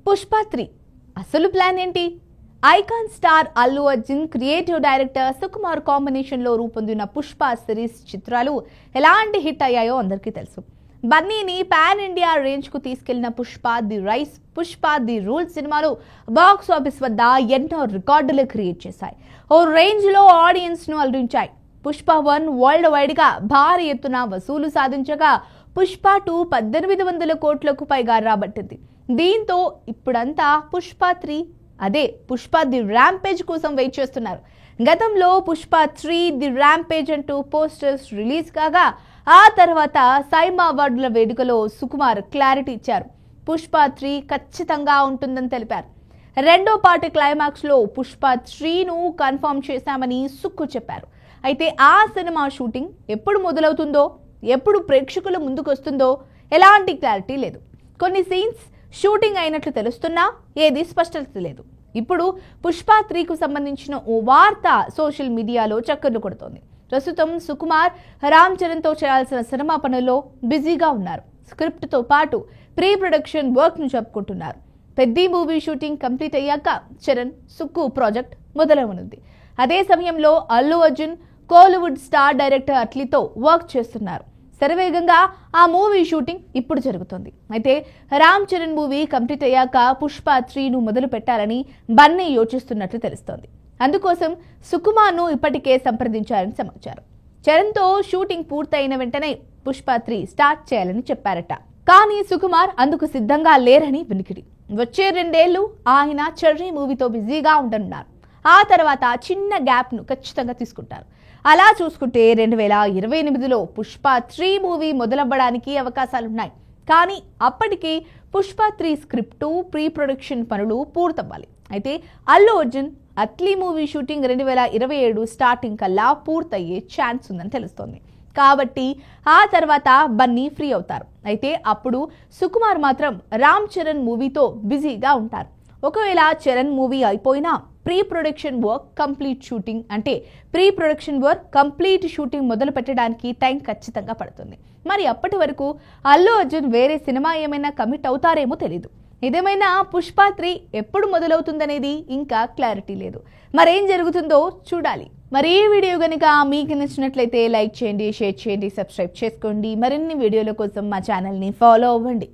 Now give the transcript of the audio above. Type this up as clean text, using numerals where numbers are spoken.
పుష్ప 3 అసలు ప్లాన్ ఏంటి? Icon star Allu Arjun creative director Sukumar combination లో రూపొందిన పుష్ప సిరీస్ చిత్రాలు ఎలాంటి హిట్ అయ్యాయో అందరికీ తెలుసు. బన్నీని పాన్ ఇండియా రేంజ్ కు తీసుకెళ్లిన Pushpa the rice, Pushpa the rule సినిమాలు బాక్స్ ఆఫీస్ వద్ద ఎన్నో రికార్డులు క్రియేట్ చేశాయి. ఓ రేంజ్ లో ఆడియన్స్ ను అలరించాయి. పుష్ప 1 వరల్డ్ వైడ్ గా భారీ ఎత్తున వసూలు సాధించగా పుష్ప 2 1800 కోట్లకు పైగా రాబట్టింది. దీంతో ఇప్పుడంతా పుష్ప 3 అదే పుష్ప ది ర్యాంపేజ్ కోసం వెయిట్ చేస్తున్నారు. గతంలో పుష్ప 3 ది ర్యాంపేజ్ అంటూ పోస్టర్స్ రిలీజ్ కాగా ఆ తర్వాత సైమా అవార్డుల వేడుకలో సుకుమార్ క్లారిటీ ఇచ్చారు. పుష్ప 3 ఖచ్చితంగా ఉంటుందని తెలిపారు. రెండో పార్ట్ క్లైమాక్స్ లో పుష్ప 3ను కన్ఫర్మ్ చేశామని సుక్కు చెప్పారు. అయితే ఆ సినిమా షూటింగ్ ఎప్పుడు మొదలవుతుందో, ఎప్పుడు ప్రేక్షకుల ముందుకు వస్తుందో ఎలాంటి క్లారిటీ లేదు. కొన్ని సీన్స్ షూటింగ్ అయినట్లు తెలుస్తున్నా ఏది స్పష్టత లేదు. ఇప్పుడు పుష్ప 3కు సంబంధించిన ఓ వార్త సోషల్ మీడియాలో చక్కర్లు కొడుతోంది. ప్రస్తుతం సుకుమార్ రామ్ చరణ్ తో చేయాల్సిన సినిమా పనుల్లో బిజీగా ఉన్నారు. స్క్రిప్ట్ తో పాటు ప్రీ ప్రొడక్షన్ వర్క్ ను చెప్పుకుంటున్నారు. పెద్ద మూవీ షూటింగ్ కంప్లీట్ అయ్యాక చరణ్ సుక్కు ప్రాజెక్ట్ మొదలవనుంది. అదే సమయంలో అల్లు అర్జున్ కోలీవుడ్ స్టార్ డైరెక్టర్ అట్లీతో వర్క్ చేస్తున్నారు. శరవేగంగా ఆ మూవీ షూటింగ్ ఇప్పుడు జరుగుతుంది. అయితే రామ్ చరణ్ మూవీ కంప్లీట్ అయ్యాక పుష్ప 3ను మొదలు పెట్టాలని బన్నీ యోచిస్తున్నట్లు తెలుస్తోంది. అందుకోసం సుకుమార్ను ఇప్పటికే సంప్రదించారని సమాచారం. చరణ్తో షూటింగ్ పూర్తయిన వెంటనే పుష్ప 3 స్టార్ట్ చేయాలని చెప్పారట. కానీ సుకుమార్ అందుకు సిద్ధంగా లేరని వినికిడి. వచ్చే 2 ఏళ్లు ఆయన చెర్రీ మూవీతో బిజీగా ఉండనున్నారు. ఆ తర్వాత చిన్న గ్యాప్ ను ఖచ్చితంగా తీసుకుంటారు. అలా చూసుకుంటే 2028లో పుష్ప 3 మూవీ మొదలవ్వడానికి అవకాశాలున్నాయి. కానీ అప్పటికి పుష్ప 3 స్క్రిప్టు, ప్రీ ప్రొడక్షన్ పనులు పూర్తవ్వాలి. అయితే Allu Arjun Atlee movie shooting 2027 starting కల్లా పూర్తయ్యే ఛాన్స్ ఉందని తెలుస్తోంది. కాబట్టి ఆ తర్వాత బన్నీ ఫ్రీ అవుతారు. అయితే అప్పుడు సుకుమార్ మాత్రం రామ్ చరణ్ మూవీతో బిజీగా ఉంటారు. ఒకవేళ చరణ్ మూవీ అయిపోయినా pre production work complete shooting మొదలు పెట్టడానికి టైం ఖచ్చితంగా పడుతుంది. మరి అప్పటి వరకు అల్లు అర్జున్ వేరే సినిమా ఏమైనా కమిట్ అవుతారేమో తెలీదు. ఇదేమైనా పుష్ప 3 ఎప్పుడు మొదలవుతుందనేది ఇంకా క్లారిటీ లేదు. మరేం జరుగుతుందో చూడాలి. మరి ఈ వీడియో కనుక మీకు నచ్చినట్లయితే లైక్ చేయండి, షేర్ చేయండి, సబ్స్క్రైబ్ చేసుకోండి. మరిన్ని వీడియోల కోసం మా ఛానల్ని ఫాలో అవ్వండి.